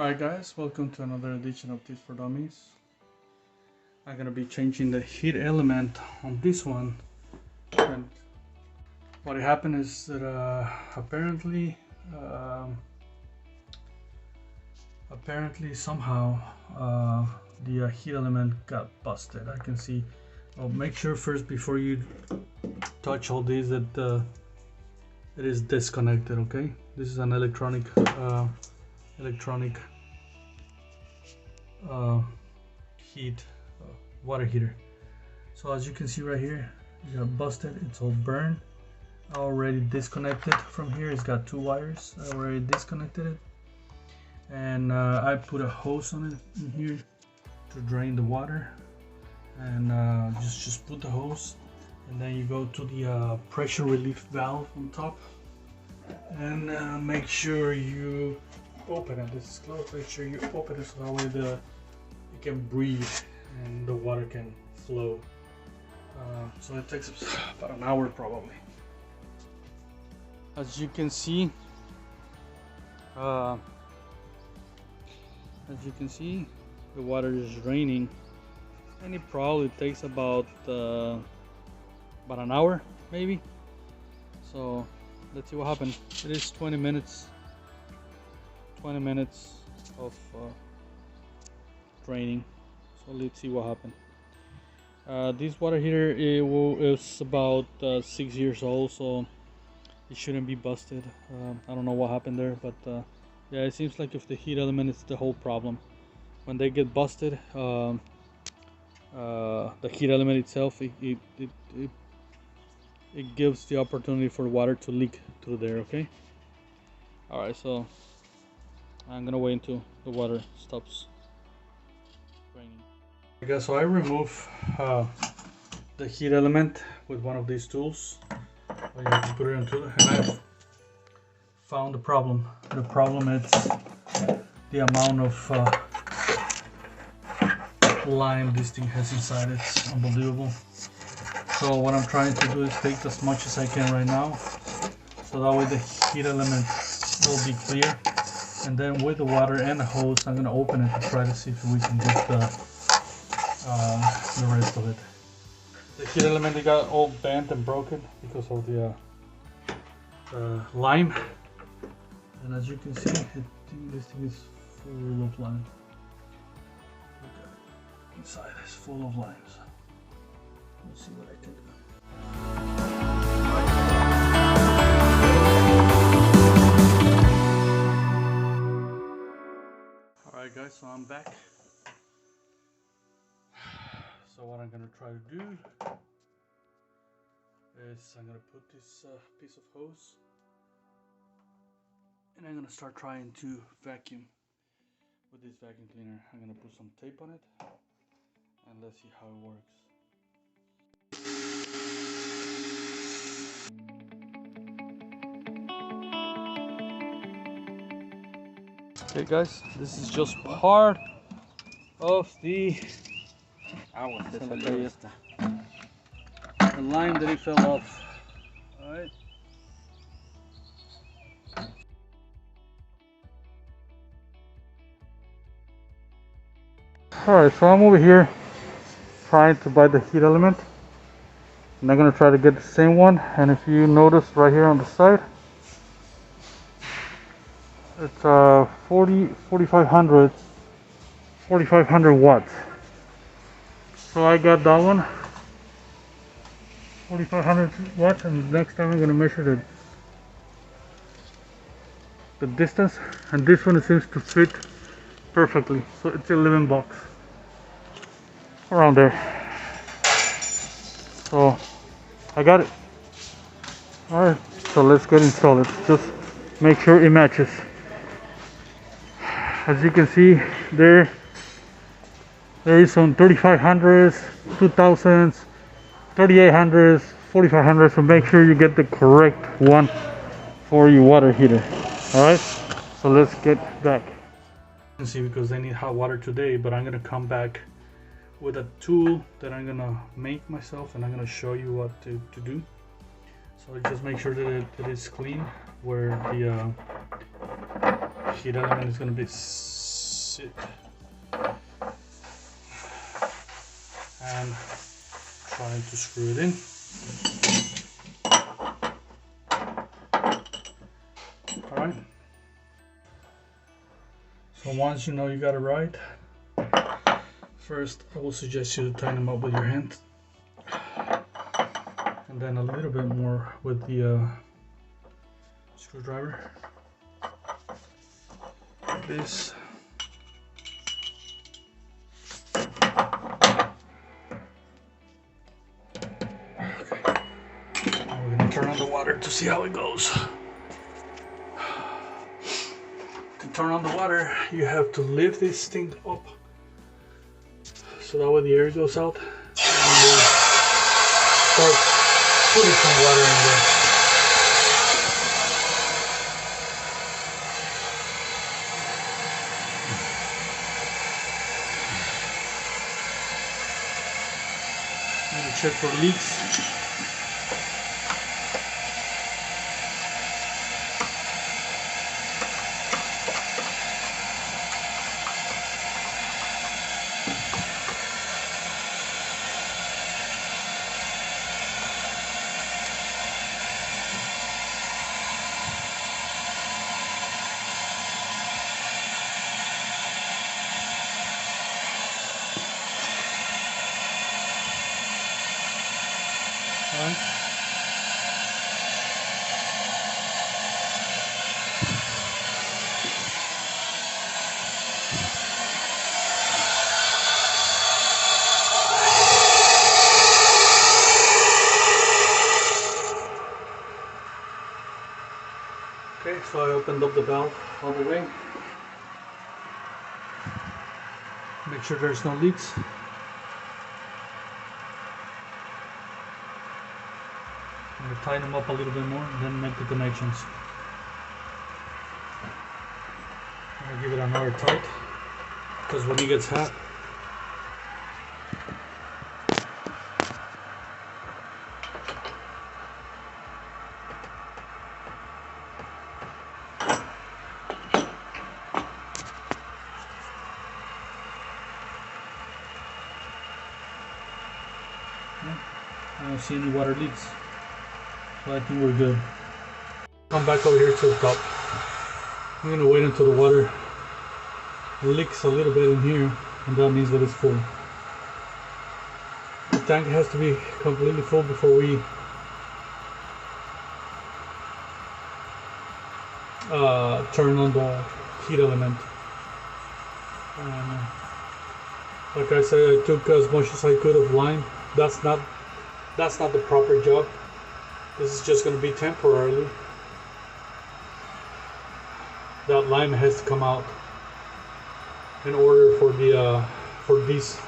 Hi guys, welcome to another edition of Tips for Dummies. I'm gonna be changing the heat element on this one, and what happened is that apparently somehow the heat element got busted. I can see. Make sure first before you touch all these that it is disconnected. Okay, this is an electronic heat water heater. So as you can see right here, it got busted. It's all burned. I already disconnected from here. It's got two wires. I already disconnected it, and I put a hose on it in here to drain the water. And just put the hose, and then you go to the pressure relief valve on top, and make sure you open it. This is closed. Make sure you open it so that way it can breathe and the water can flow. So it takes about an hour probably. As you can see, the water is draining, and it probably takes about an hour maybe. So let's see what happens. It is 20 minutes of draining, so let's see what happened. This water heater is about 6 years old, so it shouldn't be busted. I don't know what happened there, but yeah, it seems like if the heat element is the whole problem. When they get busted, the heat element itself, it gives the opportunity for water to leak through there. Okay, all right, so I'm gonna wait until the water stops raining. Okay, so I remove the heat element with one of these tools. You have to put it into it, and I've found the problem. The problem is the amount of lime this thing has inside. It's unbelievable. So what I'm trying to do is take as much as I can right now, so that way the heat element will be clear. And then with the water and the hose, I'm going to open it to try to see if we can get the rest of it. The heat element, it got all bent and broken because of the lime. And as you can see, this thing is full of lime. Look at it. Inside is full of limes. Let's see what I can do. Alright guys, so I'm back. So what I'm gonna try to do is I'm gonna put this piece of hose, and I'm gonna start trying to vacuum with this vacuum cleaner. I'm gonna put some tape on it, and let's see how it works. Okay guys, this is just part of the lime that it fell off. Alright. Alright, so I'm over here trying to buy the heat element, and I'm gonna try to get the same one. And if you notice right here on the side, it's 4500 watts. So I got that one, 4500 watts, and next time I'm gonna measure the distance, and this one seems to fit perfectly. So it's 11 bucks around there. So I got it. All right, so let's get installed. Just make sure it matches. As you can see, there is some 3500s, 2000s, 3800s, 4500s. So make sure you get the correct one for your water heater. All right, so let's get back. You can see, because they need hot water today, but I'm gonna come back with a tool that I'm gonna make myself, and I'm gonna show you what to do. So just make sure that it is clean, where the heat element is gonna be it. And trying to screw it in. Alright. So once you know you got it right, first I will suggest you to tighten them up with your hand. And then a little bit more with the screwdriver. Like this. Turn on the water to see how it goes. To turn on the water, you have to lift this thing up so that way the air goes out, and you start putting some water in there. Maybe check for leaks. Alright. Okay, so I opened up the valve all the way. Make sure there's no leaks. I'm going to tighten them up a little bit more and then make the connections. I'm going to give it another tight because when it gets hot, I don't see any water leaks. So I think we're good. Come back over here to the top. I'm gonna wait until the water leaks a little bit in here, and that means that it's full. The tank has to be completely full before we turn on the heat element. And like I said, I took as much as I could of lime. That's not the proper job. This is just going to be temporarily. That lime has to come out in order for the for this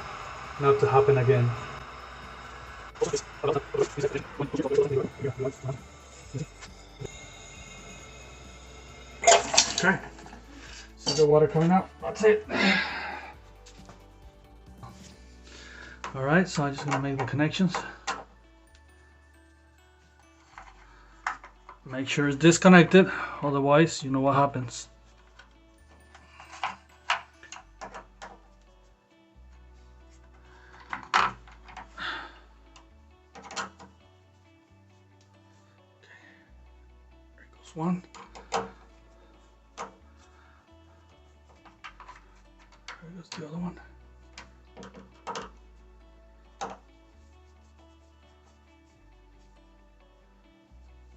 not to happen again. Okay, see the water coming out. That's it. All right, so I'm just going to make the connections. Make sure it's disconnected, otherwise you know what happens. Okay, there goes one. There goes the other one.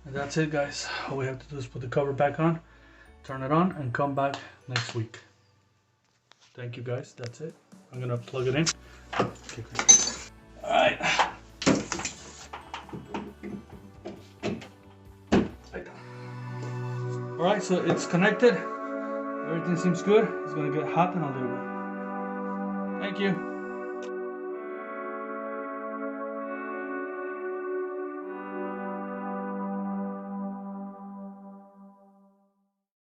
And that's it, guys. All we have to do is put the cover back on, turn it on, and come back next week. Thank you, guys. That's it. I'm gonna plug it in. Okay, great. All right. All right, so it's connected. Everything seems good. It's gonna get hot in a little bit. Thank you.